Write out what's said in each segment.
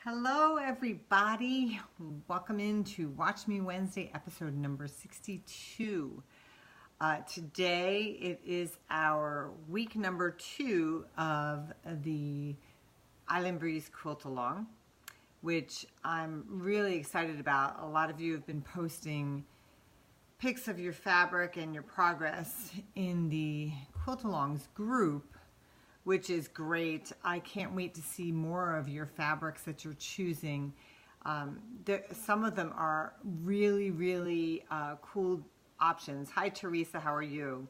Hello everybody, welcome into Watch Me Wednesday episode number 62. Today it is our week number 2 of the Island Breeze Quilt Along, which I'm really excited about. A lot of you have been posting pics of your fabric and your progress in the Quilt Alongs group, which is great. I can't wait to see more of your fabrics that you're choosing. Some of them are really cool options. Hi Teresa, how are you?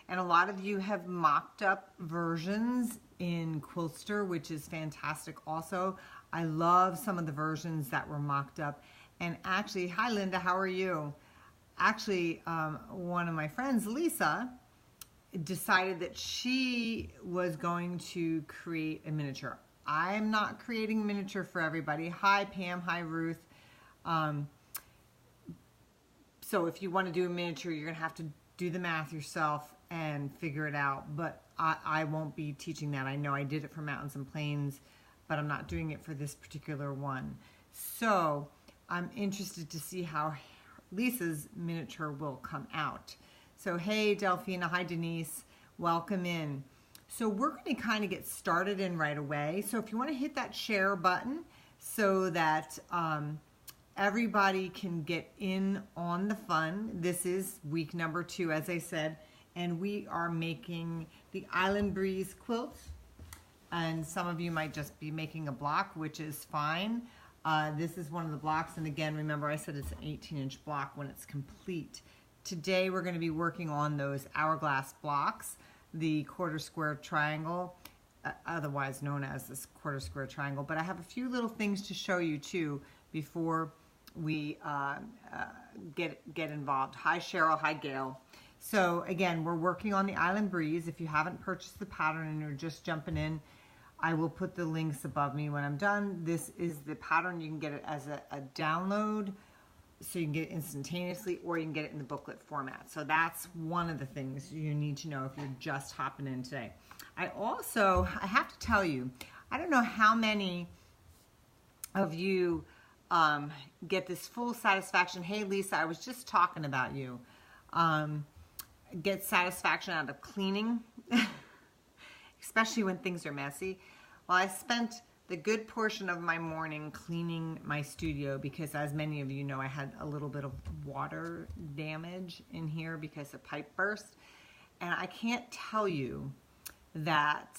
And a lot of you have mocked up versions in Quiltster, which is fantastic also. I love some of the versions that were mocked up. And actually, hi Linda, how are you? Actually, one of my friends, Lisa, decided that she was going to create a miniature. I'm not creating a miniature for everybody. Hi Pam, hi Ruth. So if you want to do a miniature, you're gonna have to do the math yourself and figure it out, but I won't be teaching that. I know I did it for Mountains and Plains, but I'm not doing it for this particular one. So I'm interested to see how Lisa's miniature will come out. So hey Delphina, hi Denise, welcome in. So we're going to kind of get started in right away. So if you want to hit that share button so that everybody can get in on the fun. This is week number 2, as I said, and we are making the Island Breeze quilt. And some of you might just be making a block, which is fine. This is one of the blocks, and again, remember I said it's an 18-inch block when it's complete. Today we're going to be working on those hourglass blocks, the quarter square triangle, otherwise known as this quarter square triangle. But I have a few little things to show you too before we get involved. Hi Cheryl, hi Gail. So again, we're working on the Island Breeze. If you haven't purchased the pattern and you're just jumping in, I will put the links above me when I'm done. This is the pattern. You can get it as a download, so you can get it instantaneously, or you can get it in the booklet format. So that's one of the things you need to know if you're just hopping in today. I have to tell you, I don't know how many of you get this full satisfaction. Hey Lisa, I was just talking about you. Get satisfaction out of cleaning, especially when things are messy. Well, I spent the good portion of my morning cleaning my studio because, as many of you know, I had a little bit of water damage in here because a pipe burst. And I can't tell you that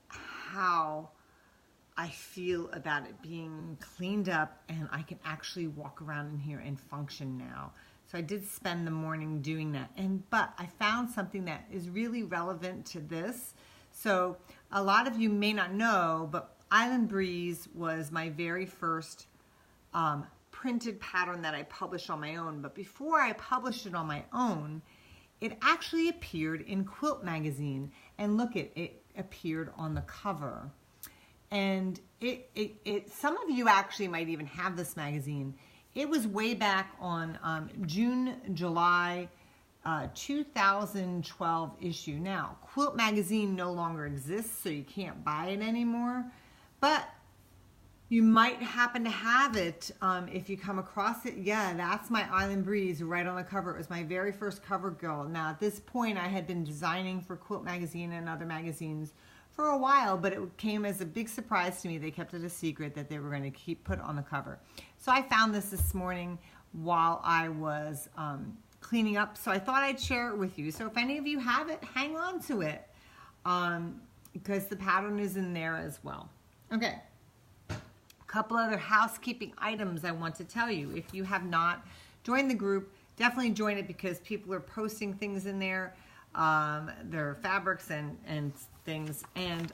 how I feel about it being cleaned up, and I can actually walk around in here and function now. So I did spend the morning doing that. But I found something that is really relevant to this. So a lot of you may not know, but Island Breeze was my very first printed pattern that I published on my own. But before I published it on my own, it actually appeared in Quilt Magazine. And look, it appeared on the cover. And some of you actually might even have this magazine. It was way back on July 2012 issue. Now, Quilt Magazine no longer exists, so you can't buy it anymore. But you might happen to have it if you come across it. Yeah, that's my Island Breeze right on the cover. It was my very first cover girl. Now, at this point, I had been designing for Quilt Magazine and other magazines for a while, but it came as a big surprise to me. They kept it a secret that they were going to keep put on the cover. So I found this morning while I was cleaning up, so I thought I'd share it with you. So if any of you have it, hang on to it because the pattern is in there as well. Okay, a couple other housekeeping items I want to tell you. If you have not joined the group, definitely join it because people are posting things in there, their fabrics and things, and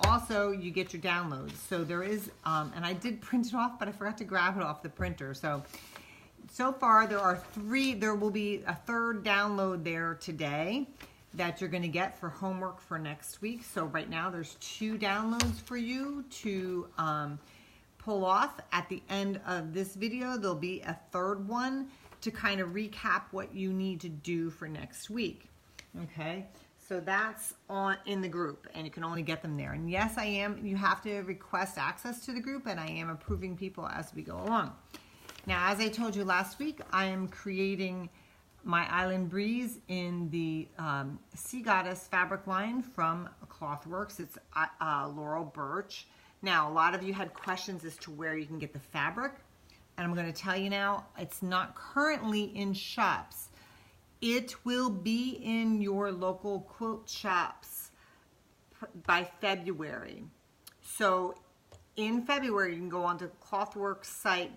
also you get your downloads. So there is, and I did print it off, but I forgot to grab it off the printer. So far there are 3, there will be a 3rd download there today that you're going to get for homework for next week. So right now there's 2 downloads for you to pull off. At the end of this video, there'll be a 3rd one to kind of recap what you need to do for next week. Okay, So that's in the group, and you can only get them there. And yes, you have to request access to the group, and I am approving people as we go along. Now, as I told you last week, I am creating my Island Breeze in the Sea Goddess fabric line from Clothworks. It's Laurel Burch. Now, a lot of you had questions as to where you can get the fabric, and I'm going to tell you now, it's not currently in shops. It will be in your local quilt shops by February. So in February, you can go onto Clothworks site,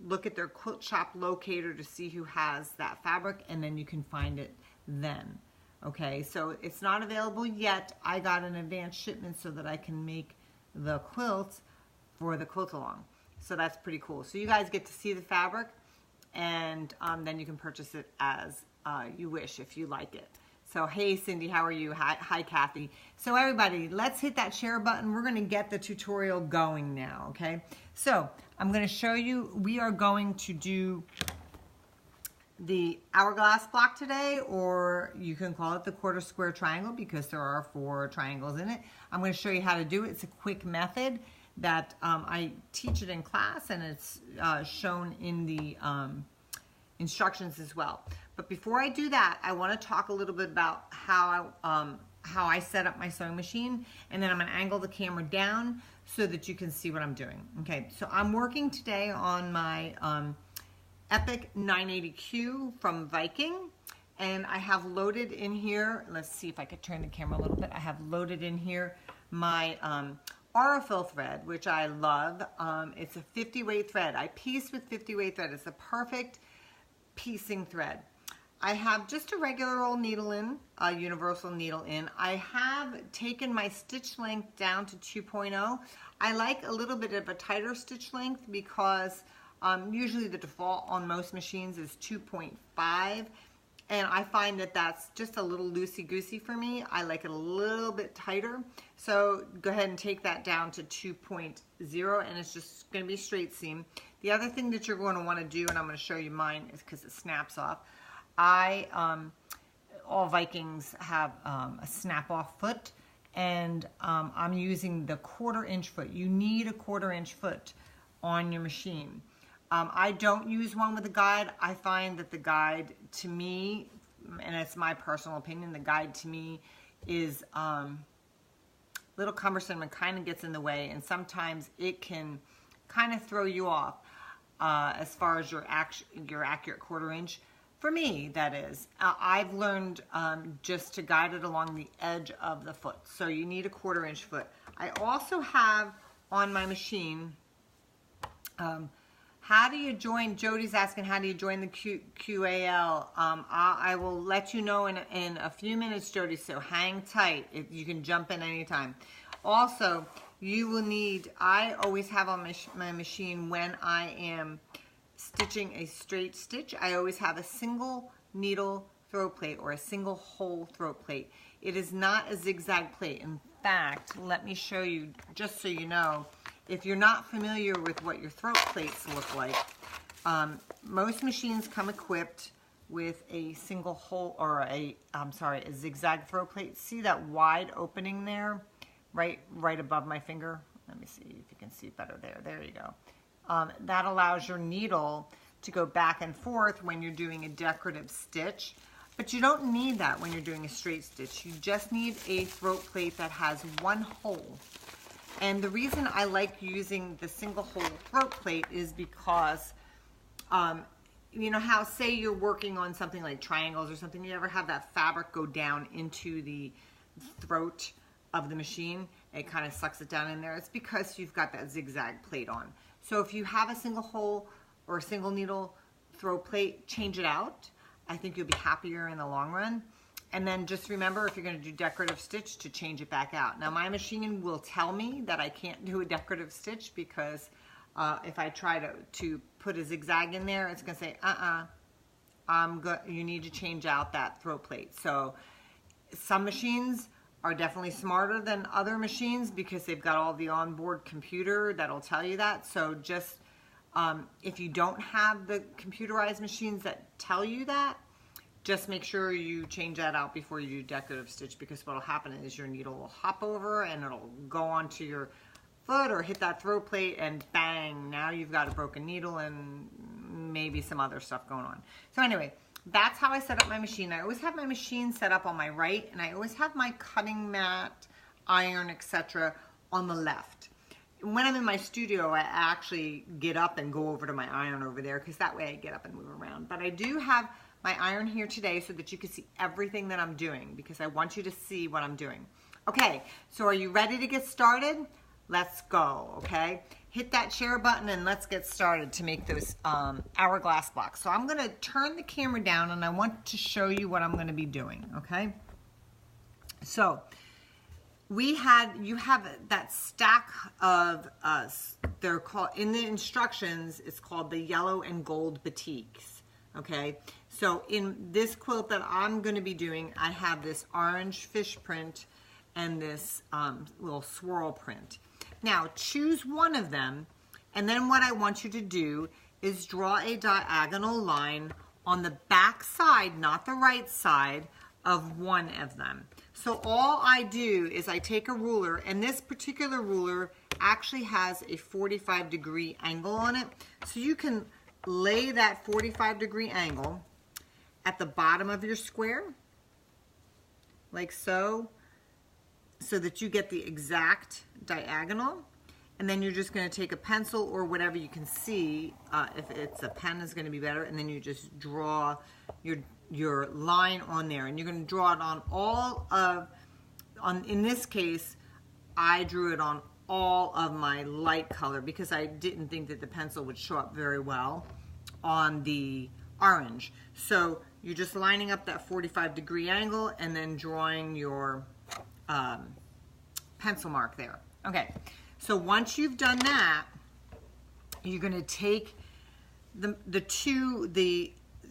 look at their quilt shop locator to see who has that fabric, and then you can find it then. Okay, so it's not available yet. I got an advanced shipment so that I can make the quilt for the Quilt Along. So that's pretty cool. So you guys get to see the fabric, and then you can purchase it as you wish if you like it. So hey Cindy, how are you? Hi Kathy. So everybody, let's hit that share button. We're going to get the tutorial going now, okay? So I'm going to show you, we are going to do the hourglass block today, or you can call it the quarter square triangle because there are 4 triangles in it. I'm going to show you how to do it. It's a quick method that I teach it in class, and it's shown in the instructions as well. But before I do that, I want to talk a little bit about how I set up my sewing machine, and then I'm going to angle the camera down so that you can see what I'm doing. Okay, so I'm working today on my Epic 980Q from Viking, and I have loaded in here, let's see if I could turn the camera a little bit, I have loaded in here my Aurifil thread, which I love. It's a 50 weight thread. I piece with 50 weight thread. It's the perfect piecing thread. I have just a regular old needle in, a universal needle in. I have taken my stitch length down to 2.0. I like a little bit of a tighter stitch length because usually the default on most machines is 2.5, and I find that that's just a little loosey-goosey for me. I like it a little bit tighter, so go ahead and take that down to 2.0, and it's just going to be straight seam. The other thing that you're going to want to do, and I'm going to show you mine, is because it snaps off. All Vikings have a snap-off foot, and I'm using the 1/4 inch foot. You need a 1/4 inch foot on your machine. I don't use one with a guide. I find that the guide to me, and it's my personal opinion, the guide to me is a little cumbersome and kind of gets in the way, and sometimes it can kind of throw you off as far as your accurate 1/4 inch. For me, that is. I've learned just to guide it along the edge of the foot. So you need a 1/4 inch foot. I also have on my machine, how do you join, Jody's asking, how do you join the QAL? I will let you know in a few minutes, Jody, so hang tight. You can jump in anytime. Also, you will need, I always have on my machine when I am stitching a straight stitch, I always have a single needle throat plate or a single hole throat plate. It is not a zigzag plate. In fact, let me show you, just so you know, if you're not familiar with what your throat plates look like, most machines come equipped with a single hole, or a zigzag throat plate. See that wide opening there, right above my finger? Let me see if you can see it better there. There you go. That allows your needle to go back and forth when you're doing a decorative stitch, but you don't need that when you're doing a straight stitch. You just need a throat plate that has one hole. And the reason I like using the single hole throat plate is because, you know how, say you're working on something like triangles or something, you ever have that fabric go down into the throat of the machine? It kind of sucks it down in there. It's because you've got that zigzag plate on. So if you have a single hole or a single needle throat plate, change it out. I think you'll be happier in the long run. And then just remember, if you're going to do decorative stitch, to change it back out. Now my machine will tell me that I can't do a decorative stitch because if I try to put a zigzag in there, it's going to say, you need to change out that throat plate. So some machines are definitely smarter than other machines because they've got all the onboard computer that'll tell you that. So just if you don't have the computerized machines that tell you that, just make sure you change that out before you do decorative stitch, because what will happen is your needle will hop over and it'll go onto your foot or hit that throat plate, and bang, now you've got a broken needle and maybe some other stuff going on. So anyway, that's how I set up my machine. I always have my machine set up on my right, and I always have my cutting mat, iron, etc. on the left. When I'm in my studio, I actually get up and go over to my iron over there, because that way I get up and move around. But I do have my iron here today so that you can see everything that I'm doing, because I want you to see what I'm doing. Okay, so are you ready to get started? Let's go, okay? Hit that share button and let's get started to make those hourglass blocks. So I'm gonna turn the camera down and I want to show you what I'm gonna be doing, okay? So you have that stack of, they're called, in the instructions, it's called the yellow and gold batiks, okay? So in this quilt that I'm gonna be doing, I have this orange fish print and this little swirl print. Now choose one of them, and then what I want you to do is draw a diagonal line on the back side, not the right side, of one of them. So all I do is I take a ruler, and this particular ruler actually has a 45-degree angle on it. So you can lay that 45-degree angle at the bottom of your square, like so, so that you get the exact diagonal. And then you're just going to take a pencil or whatever you can see, if it's a pen is going to be better, and then you just draw your line on there, and you're going to draw it on all of, in this case I drew it on all of my light color, because I didn't think that the pencil would show up very well on the orange. So you're just lining up that 45-degree angle and then drawing your pencil mark there. Okay, so once you've done that, you're going to take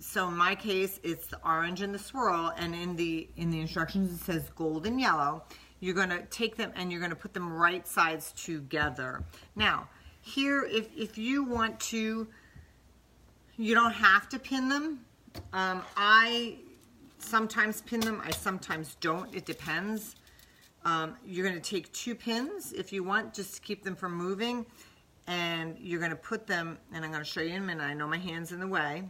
so in my case it's the orange and the swirl, and in the instructions it says gold and yellow. You're going to take them and you're going to put them right sides together. Now here, if you want to, you don't have to pin them. I sometimes pin them, I sometimes don't, it depends. You're going to take 2 pins if you want, just to keep them from moving, and you're going to put them, and I'm going to show you in a minute, I know my hand's in the way.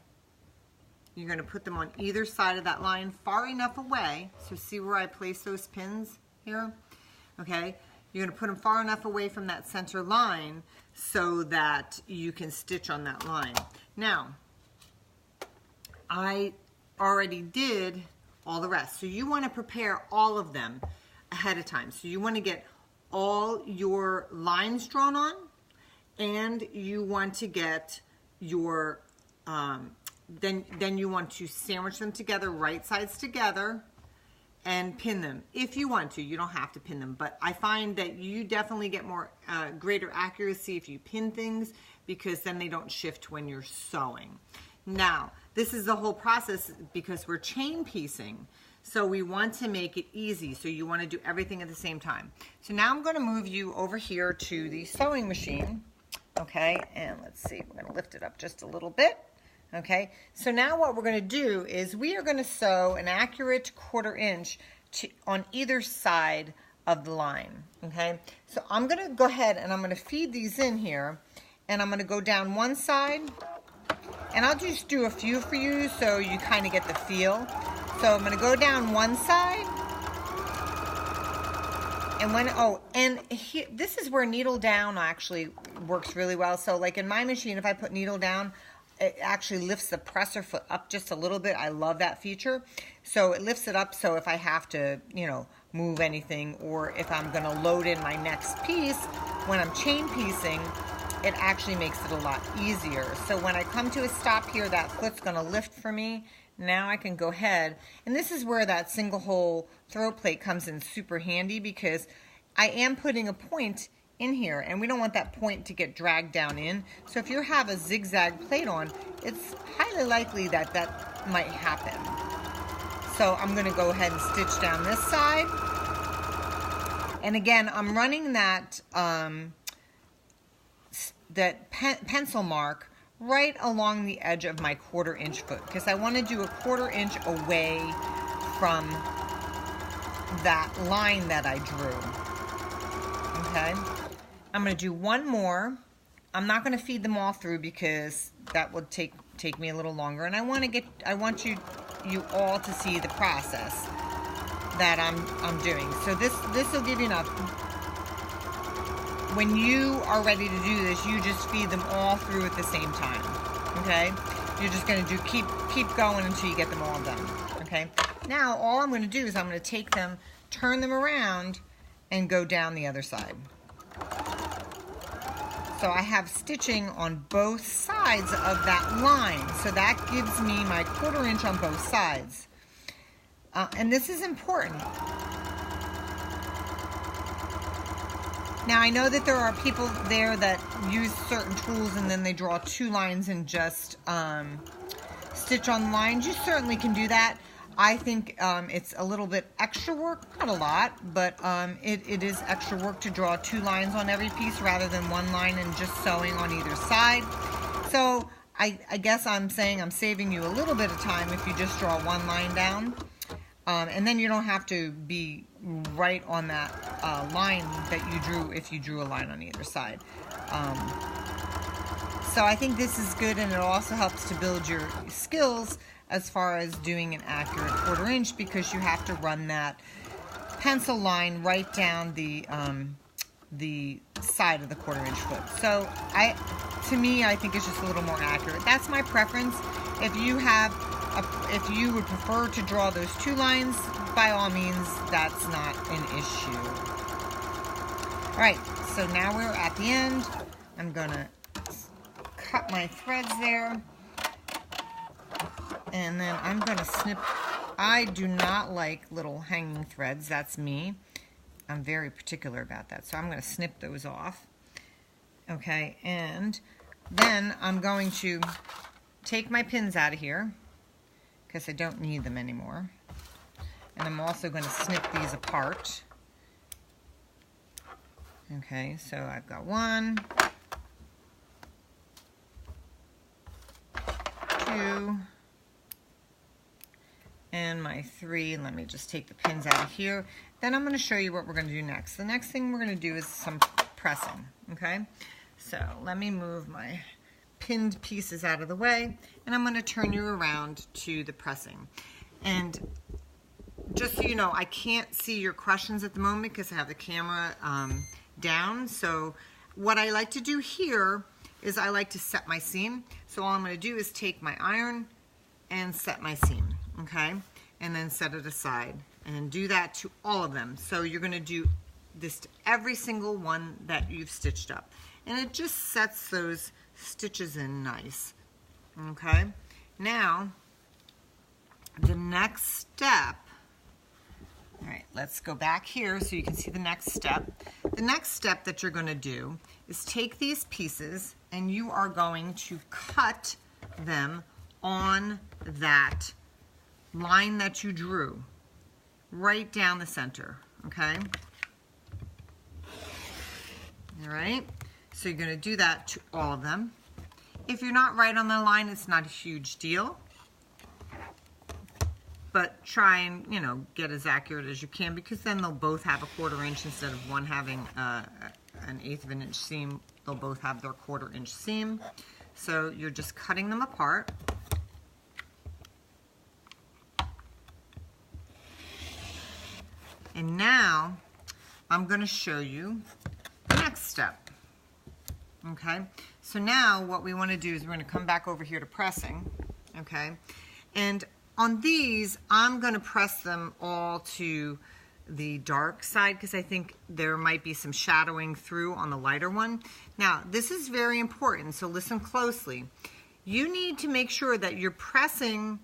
You're going to put them on either side of that line, far enough away, so see where I place those pins here? Okay, you're going to put them far enough away from that center line so that you can stitch on that line. Now, I already did all the rest, so you want to prepare all of them ahead of time. So you want to get all your lines drawn on, and you want to get your then you want to sandwich them together, right sides together, and pin them if you want to. You don't have to pin them, but I find that you definitely get more greater accuracy if you pin things, because then they don't shift when you're sewing. Now this is the whole process because we're chain piecing. So we want to make it easy, so you want to do everything at the same time. So now I'm going to move you over here to the sewing machine, okay, and let's see, we're going to lift it up just a little bit, okay. So now what we're going to do is we are going to sew an accurate 1/4 inch on either side of the line, okay. So I'm going to go ahead and I'm going to feed these in here, and I'm going to go down one side, and I'll just do a few for you so you kind of get the feel. So I'm going to go down one side, and this is where needle down actually works really well. So like in my machine, if I put needle down, it actually lifts the presser foot up just a little bit. I love that feature. So it lifts it up, so if I have to, you know, move anything, or if I'm going to load in my next piece, when I'm chain piecing, it actually makes it a lot easier. So when I come to a stop here, that foot's going to lift for me. Now I can go ahead, and this is where that single hole throat plate comes in super handy, because I am putting a point in here, and we don't want that point to get dragged down in. So if you have a zigzag plate on, it's highly likely that that might happen. So I'm going to go ahead and stitch down this side, and again I'm running that pencil mark right along the edge of my 1/4 inch foot, because I want to do a 1/4 inch away from that line that I drew. Okay, I'm going to do one more. I'm not going to feed them all through because that would take me a little longer, and I want you all to see the process that I'm doing. So this will give you enough. When you are ready to do this, you just feed them all through at the same time. Okay, you're just going to keep going until you get them all done. Okay, now all I'm going to do is I'm going to take them, turn them around, and go down the other side. So I have stitching on both sides of that line. So that gives me my 1/4 inch on both sides. And this is important. Now I know that there are people there that use certain tools and then they draw 2 lines and just stitch on lines. You certainly can do that. I think it's a little bit extra work, not a lot, but it is extra work to draw 2 lines on every piece rather than 1 line and just sewing on either side. So I guess I'm saying I'm saving you a little bit of time if you just draw 1 line down. And then you don't have to be right on that line that you drew if you drew a line on either side. So I think this is good, and it also helps to build your skills as far as doing an accurate 1/4 inch, because you have to run that pencil line right down the side of the 1/4 inch foot. So to me, I think it's just a little more accurate. That's my preference. If you would prefer to draw those 2 lines, by all means, that's not an issue. All right, so now we're at the end. I'm gonna cut my threads there, and then I'm gonna snip. I do not like little hanging threads. That's me. I'm very particular about that, so I'm gonna snip those off. Okay, and then I'm going to take my pins out of here because I don't need them anymore. And I'm also going to snip these apart. Okay, so I've got 1, 2, and my 3. Let me just take the pins out of here. Then I'm going to show you what we're going to do next. The next thing we're going to do is some pressing. Okay, so let me move my pinned pieces out of the way, and I'm going to turn you around to the pressing. And just so you know, I can't see your questions at the moment because I have the camera down. So what I like to do here is I like to set my seam. So all I'm going to do is take my iron and set my seam, okay? And then set it aside, and do that to all of them. So you're going to do this to every single one that you've stitched up. And it just sets those stitches in nice. Okay, now the next step, all right, let's go back here so you can see the next step. The next step that you're going to do is take these pieces and you are going to cut them on that line that you drew right down the center. Okay, all right, so you're going to do that to all of them. If you're not right on the line, it's not a huge deal, but try and, you know, get as accurate as you can, because then they'll both have a 1/4 inch instead of one having an 1/8 of an inch seam. They'll both have their 1/4 inch seam. So you're just cutting them apart. And now I'm going to show you the next step. Okay, so now what we want to do is we're going to come back over here to pressing. Okay, and on these I'm going to press them all to the dark side because I think there might be some shadowing through on the lighter one. Now this is very important, so listen closely. You need to make sure that you're pressing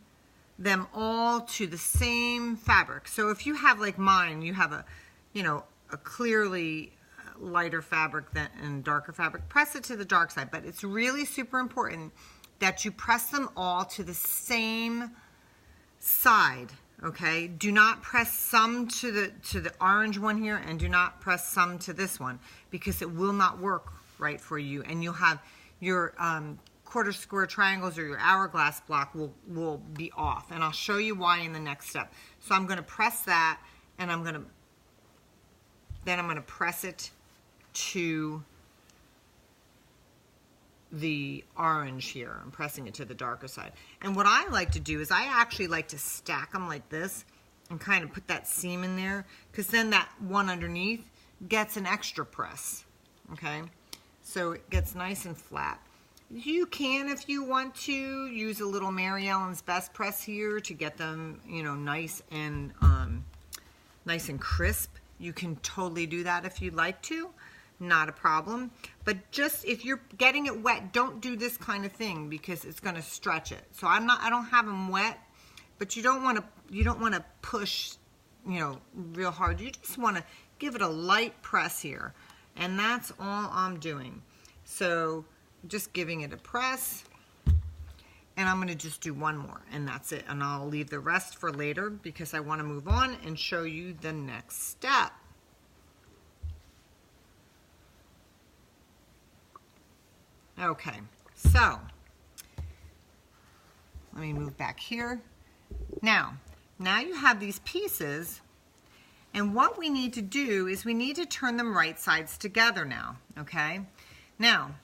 them all to the same fabric. So if you have, like mine, you have a, you know, a clearly lighter fabric and darker fabric, press it to the dark side. But it's really super important that you press them all to the same side. Okay, do not press some to the orange one here, and do not press some to this one, because it will not work right for you, and you'll have your quarter square triangles or your hourglass block will be off, and I'll show you why in the next step. So I'm going to press that, and I'm going to press it to the orange here. I'm pressing it to the darker side. And what I like to do is I actually like to stack them like this and kind of put that seam in there, because then that one underneath gets an extra press, okay? So it gets nice and flat. You can, if you want to, use a little Mary Ellen's Best Press here to get them, you know, nice and crisp. You can totally do that if you'd like to. Not a problem. But just if you're getting it wet, don't do this kind of thing because it's going to stretch it. So I don't have them wet, but you don't want to push, you know, real hard. You just want to give it a light press here, and that's all I'm doing. So just giving it a press, and I'm going to just do one more, and that's it. And I'll leave the rest for later because I want to move on and show you the next step. Okay, so let me move back here. Now you have these pieces, and what we need to do is we need to turn them right sides together now, okay? Now,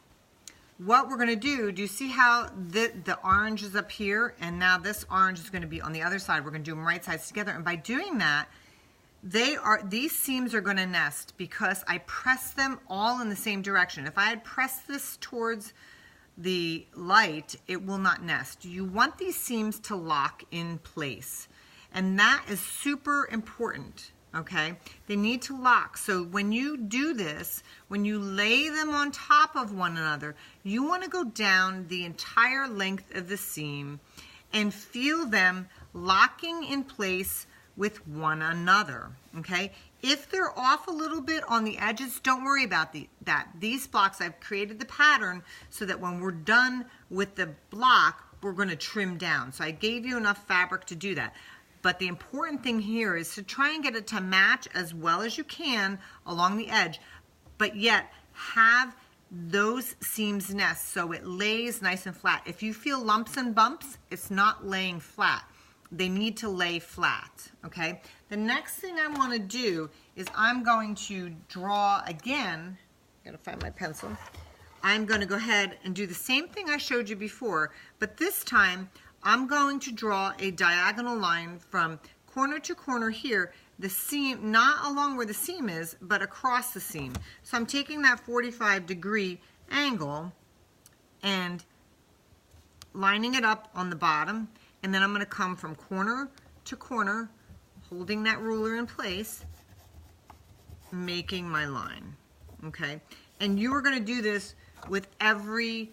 what we're going to do you see how the orange is up here, and now this orange is going to be on the other side. We're going to do them right sides together, and by doing that, these seams are going to nest because I pressed them all in the same direction. If I had pressed this towards the light, it will not nest. You want these seams to lock in place, and that is super important, okay? They need to lock. So when you do this, when you lay them on top of one another, you want to go down the entire length of the seam and feel them locking in place with one another, okay? If they're off a little bit on the edges, don't worry about that. These blocks, I've created the pattern so that when we're done with the block, we're going to trim down. So I gave you enough fabric to do that. But the important thing here is to try and get it to match as well as you can along the edge, but yet have those seams nest so it lays nice and flat. If you feel lumps and bumps, it's not laying flat. They need to lay flat, okay? The next thing I want to do is I'm going to draw again. I gotta find my pencil. I'm going to go ahead and do the same thing I showed you before, but this time I'm going to draw a diagonal line from corner to corner here, the seam, not along where the seam is, but across the seam. So I'm taking that 45-degree angle and lining it up on the bottom, and then I'm going to come from corner to corner, holding that ruler in place, making my line, okay? And you are going to do this with every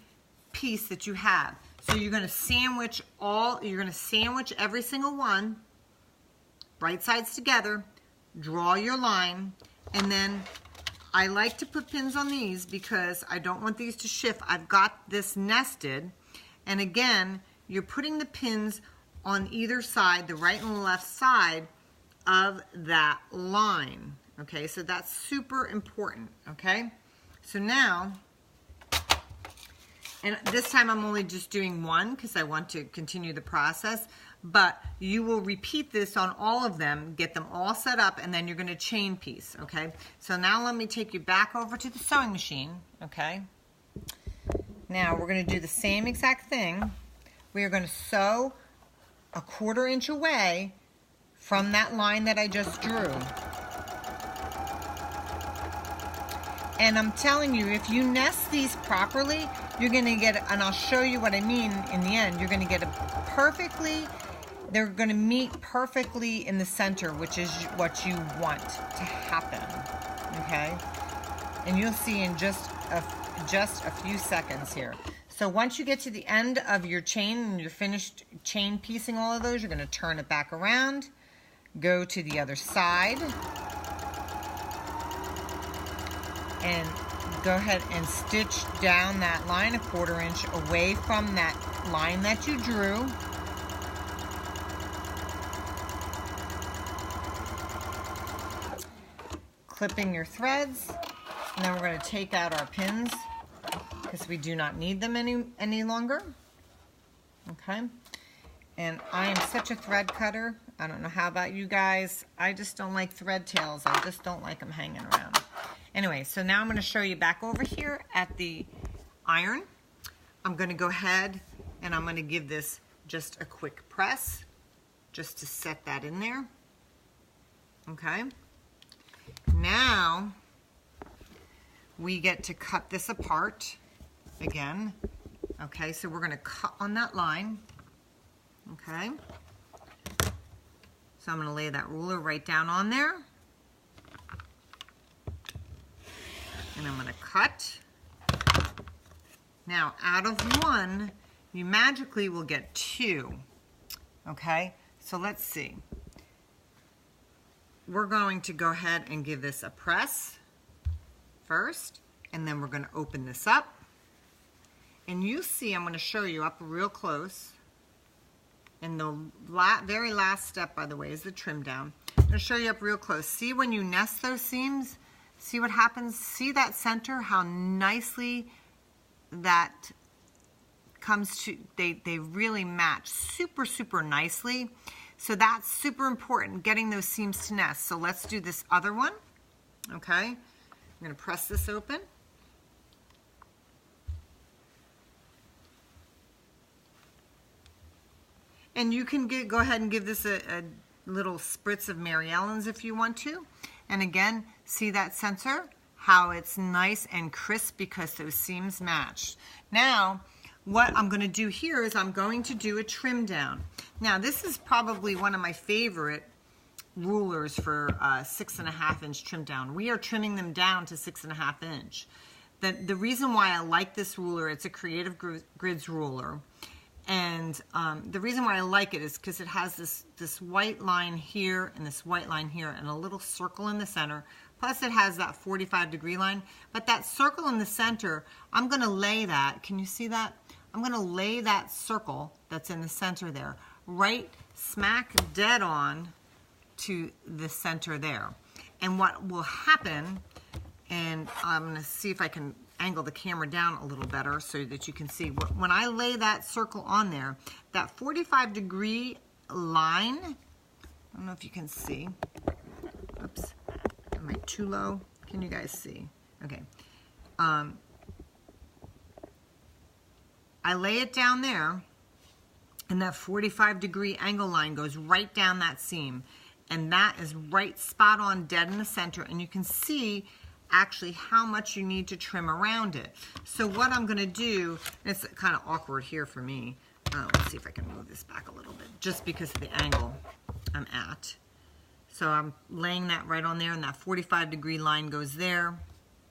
piece that you have. So you're going to sandwich every single one, right sides together, draw your line, and then I like to put pins on these because I don't want these to shift. I've got this nested, and again, you're putting the pins on either side, the right and the left side of that line, okay? So that's super important, okay? So now, and this time I'm only just doing one because I want to continue the process, but you will repeat this on all of them, get them all set up, and then you're going to chain piece, okay? So now let me take you back over to the sewing machine, okay? Now we're going to do the same exact thing. We are going to sew a 1/4 inch away from that line that I just drew. And I'm telling you, if you nest these properly, you're going to get, and I'll show you what I mean in the end, you're going to get they're going to meet perfectly in the center, which is what you want to happen, okay? And you'll see in just a few seconds here. So once you get to the end of your chain and you're finished chain piecing all of those, you're going to turn it back around, go to the other side, and go ahead and stitch down that line a 1/4 inch away from that line that you drew. Clipping your threads, and then we're going to take out our pins. because we do not need them any longer. Okay, and I am such a thread cutter. I don't know how about you guys. I just don't like thread tails. I just don't like them hanging around. Anyway, so now I'm going to show you back over here at the iron. I'm going to go ahead and I'm going to give this just a quick press just to set that in there. Okay. Now we get to cut this apart again. Okay, so we're going to cut on that line. Okay. So I'm going to lay that ruler right down on there. And I'm going to cut. Now, out of one, you magically will get two. Okay, so let's see. We're going to go ahead and give this a press first, and then we're going to open this up. And you see, I'm going to show you up real close. And the very last step, by the way, is the trim down. I'm going to show you up real close. See when you nest those seams? See what happens? See that center, how nicely that comes to, they really match super, super nicely. So that's super important, getting those seams to nest. So let's do this other one. Okay, I'm going to press this open. And you can go ahead and give this a little spritz of Mary Ellen's if you want to. And again, see that center? How it's nice and crisp because those seams match. Now, what I'm going to do here is I'm going to do a trim down. Now, this is probably one of my favorite rulers for 6.5 inch trim down. We are trimming them down to 6.5 inch. The reason why I like this ruler, it's a Creative Grids ruler. And the reason why I like it is because it has this white line here and this white line here and a little circle in the center. Plus it has that 45-degree line. But that circle in the center, I'm going to lay that. Can you see that? I'm going to lay that circle that's in the center there right smack dead on to the center there. And what will happen, and I'm going to see if I can angle the camera down a little better so that you can see. When I lay that circle on there, that 45-degree line, I don't know if you can see. Oops, am I too low? Can you guys see? Okay. I lay it down there, and that 45-degree angle line goes right down that seam. And that is right spot on dead in the center, and you can see actually how much you need to trim around it. So what I'm going to do, and it's kind of awkward here for me. Let's see if I can move this back a little bit, just because of the angle I'm at. So I'm laying that right on there, and that 45-degree line goes there.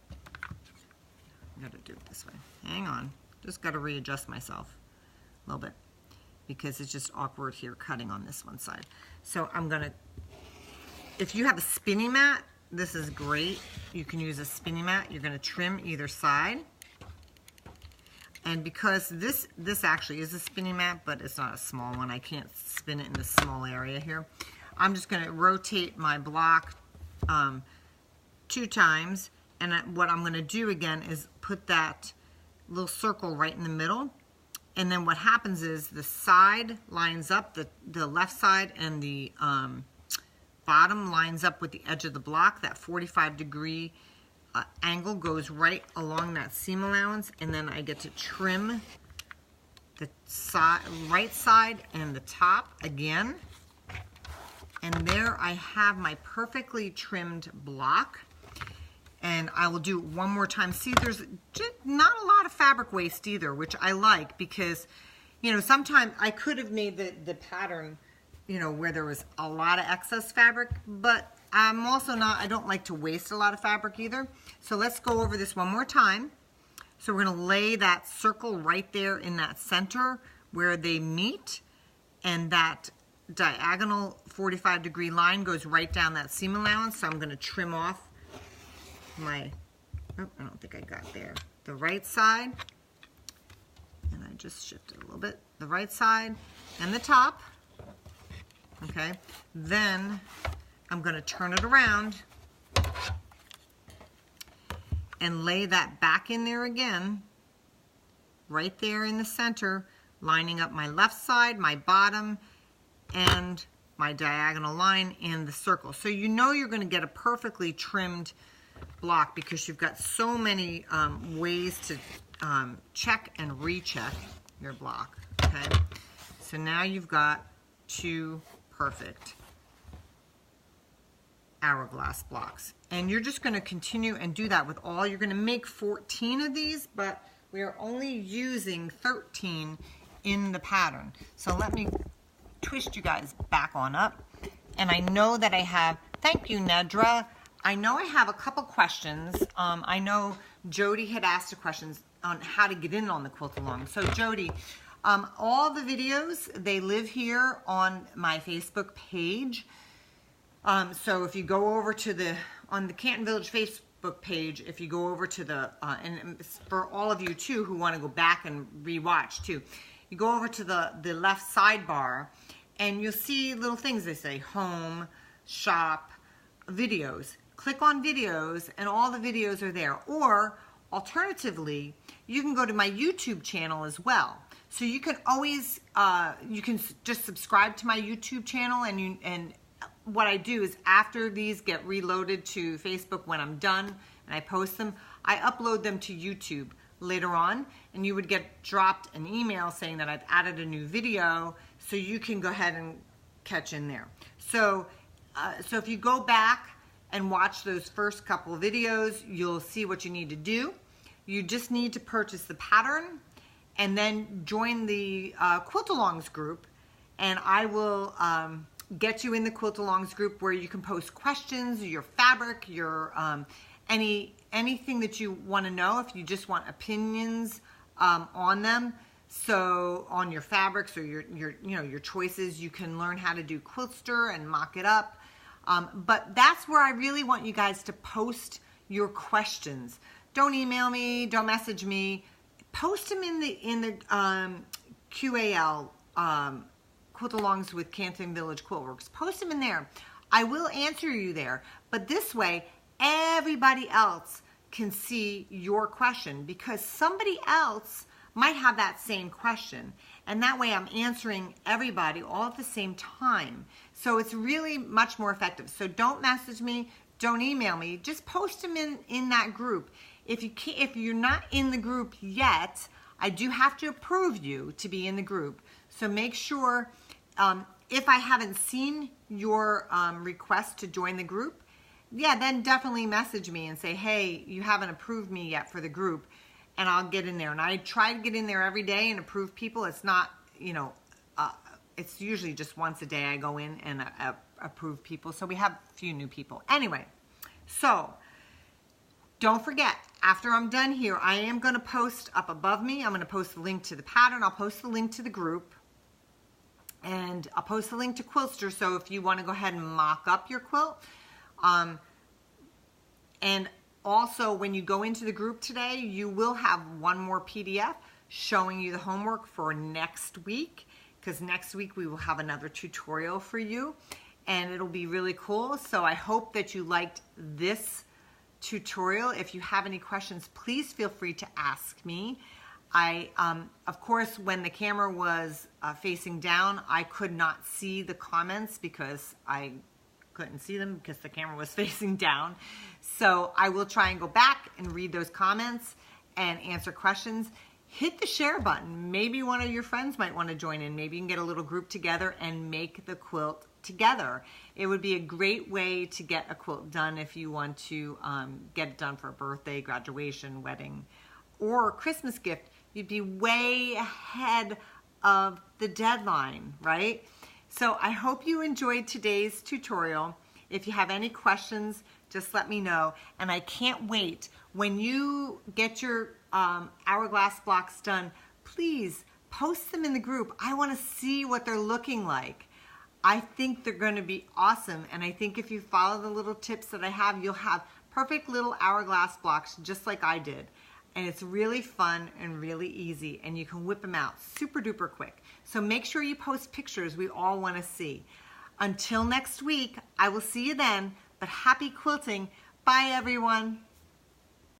I got to do it this way. Hang on. Just got to readjust myself a little bit because it's just awkward here cutting on this one side. So I'm going to, if you have a spinning mat, this is great. You can use a spinning mat. You're going to trim either side. And because this actually is a spinning mat, but it's not a small one. I can't spin it in this small area here. I'm just going to rotate my block 2 times. And what I'm going to do again is put that little circle right in the middle. And then what happens is the side lines up, the left side and the bottom lines up with the edge of the block. That 45-degree angle goes right along that seam allowance, and then I get to trim the right side and the top again. And there I have my perfectly trimmed block. And I will do it one more time. See, there's just not a lot of fabric waste either, which I like because, you know, sometimes I could have made the pattern, you know, where there was a lot of excess fabric, but I'm also not, I don't like to waste a lot of fabric either. So let's go over this one more time. So we're going to lay that circle right there in that center where they meet, and that diagonal 45-degree line goes right down that seam allowance. So I'm going to trim off my, oh, I don't think I got there, the right side, and I just shifted a little bit, the right side and the top. Okay, then I'm going to turn it around and lay that back in there again right there in the center, lining up my left side, my bottom, and my diagonal line in the circle. So you know you're going to get a perfectly trimmed block because you've got so many ways to check and recheck your block. Okay, so now you've got 2 perfect hourglass blocks, and you're just going to continue and do that with all. You're going to make 14 of these, but we are only using 13 in the pattern. So let me twist you guys back on up, and I know that I have, thank you Nedra, I know I have a couple questions. I know Jody had asked questions on how to get in on the quilt along. So Jody, all the videos, they live here on my Facebook page. So if you go over to on the Canton Village Facebook page, if you go over to and for all of you too who want to go back and rewatch too, you go over to the left sidebar and you'll see little things. They say home, shop, videos. Click on videos and all the videos are there. Or alternatively, you can go to my YouTube channel as well. So you can always, you can just subscribe to my YouTube channel, and what I do is after these get reloaded to Facebook when I'm done and I post them, I upload them to YouTube later on, and you would get dropped an email saying that I've added a new video, so you can go ahead and catch in there. So, so if you go back and watch those first couple of videos, you'll see what you need to do. You just need to purchase the pattern and then join the Quilt Alongs group, and I will get you in the Quilt Alongs group where you can post questions, your fabric, your anything that you want to know. If you just want opinions on them, so on your fabrics or your choices, you can learn how to do Quiltster and mock it up. But that's where I really want you guys to post your questions. Don't email me, don't message me. Post them in the QAL, Quilt Alongs with Canton Village Quiltworks. Post them in there. I will answer you there, but this way everybody else can see your question, because somebody else might have that same question, and that way I'm answering everybody all at the same time. So it's really much more effective. So don't message me, don't email me, just post them in that group. If you're not in the group yet, I do have to approve you to be in the group. So make sure, if I haven't seen your request to join the group, yeah, then definitely message me and say, hey, you haven't approved me yet for the group, and I'll get in there. And I try to get in there every day and approve people. It's not, it's usually just once a day I go in and approve people. So we have a few new people. Anyway, so don't forget, after I'm done here, I am going to post up above me, I'm going to post the link to the pattern, I'll post the link to the group, and I'll post the link to Quiltster, so if you want to go ahead and mock up your quilt. And also, when you go into the group today, you will have one more PDF showing you the homework for next week, because next week we will have another tutorial for you, and it'll be really cool. So I hope that you liked this tutorial. If you have any questions, please feel free to ask me. Of course, when the camera was facing down, I could not see the comments because I couldn't see them because the camera was facing down. So I will try and go back and read those comments and answer questions. Hit the share button. Maybe one of your friends might want to join in. Maybe you can get a little group together and make the quilt together. It would be a great way to get a quilt done if you want to get it done for a birthday, graduation, wedding, or Christmas gift. You'd be way ahead of the deadline, right? So I hope you enjoyed today's tutorial. If you have any questions, just let me know. And I can't wait. When you get your hourglass blocks done, please post them in the group. I want to see what they're looking like. I think they're going to be awesome. And I think if you follow the little tips that I have, you'll have perfect little hourglass blocks just like I did. And it's really fun and really easy, and you can whip them out super duper quick. So make sure you post pictures we all want to see. Until next week, I will see you then, but happy quilting. Bye everyone.